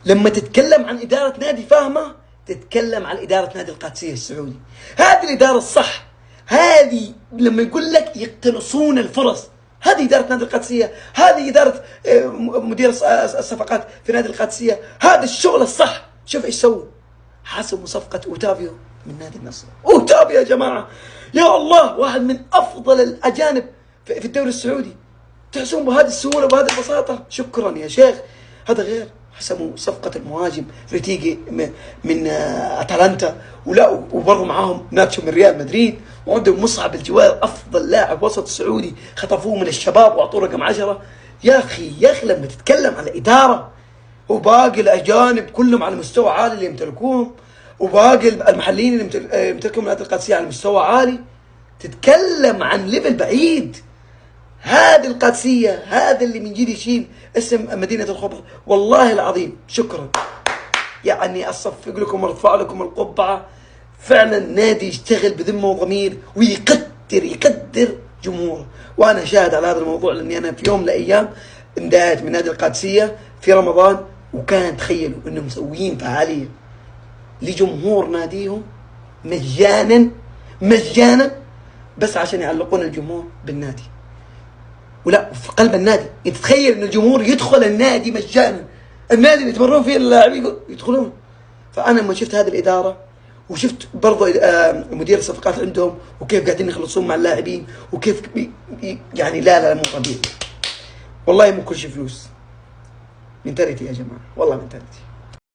لما تتكلم عن إدارة نادي فاهمة تتكلم عن إدارة نادي القادسية السعودي. هذه الإدارة الصح، هذه لما يقول لك يقتنصون الفرص، هذه إدارة نادي القادسية، هذه إدارة مدير الصفقات في نادي القادسية، هذا الشغل الصح. شوف إيش سووا، حسموا صفقة أوتافيو من نادي النصر. أوتافيو يا جماعة، يا الله، واحد من أفضل الأجانب في الدوري السعودي، تحسون بهذه السهولة وبهذه البساطة. شكرا يا شيخ. هذا غير حسموا صفقة المهاجم ريتيجي من أتلانتا، ولا وبرضو معاهم ناتشو من ريال مدريد، وعندهم مصعب الجوار أفضل لاعب وسط سعودي خطفوه من الشباب وأعطوه رقم 10. يا أخي لما تتكلم على إدارة، وباقي الأجانب كلهم على مستوى عالي اللي يمتلكوهم، وباقي المحليين اللي يمتلكون نادي القادسية على مستوى عالي، تتكلم عن ليفل بعيد. هذه القادسية، هذا اللي من جد يشيل اسم مدينة الخبر. والله العظيم شكرا، يعني أصفق لكم وارفع لكم القبعة. فعلا نادي يشتغل بذمة وضمير ويقدر جمهوره. وأنا شاهد على هذا الموضوع، لأني أنا في يوم من الأيام اندهيت من نادي القادسية في رمضان، وكان تخيلوا أنهم مسويين فعالية لجمهور ناديهم مجانا بس عشان يعلقون الجمهور بالنادي. ولا في قلب النادي، انت تخيل ان الجمهور يدخل النادي مجانا، النادي اللي يتمرون فيه اللاعبين يدخلون. فانا لما شفت هذه الاداره، وشفت برضو مدير الصفقات عندهم وكيف قاعدين يخلصون مع اللاعبين، وكيف يعني لا مو طبيعي والله. مو كل شيء فلوس، منتاليتي يا جماعه، والله منتاليتي.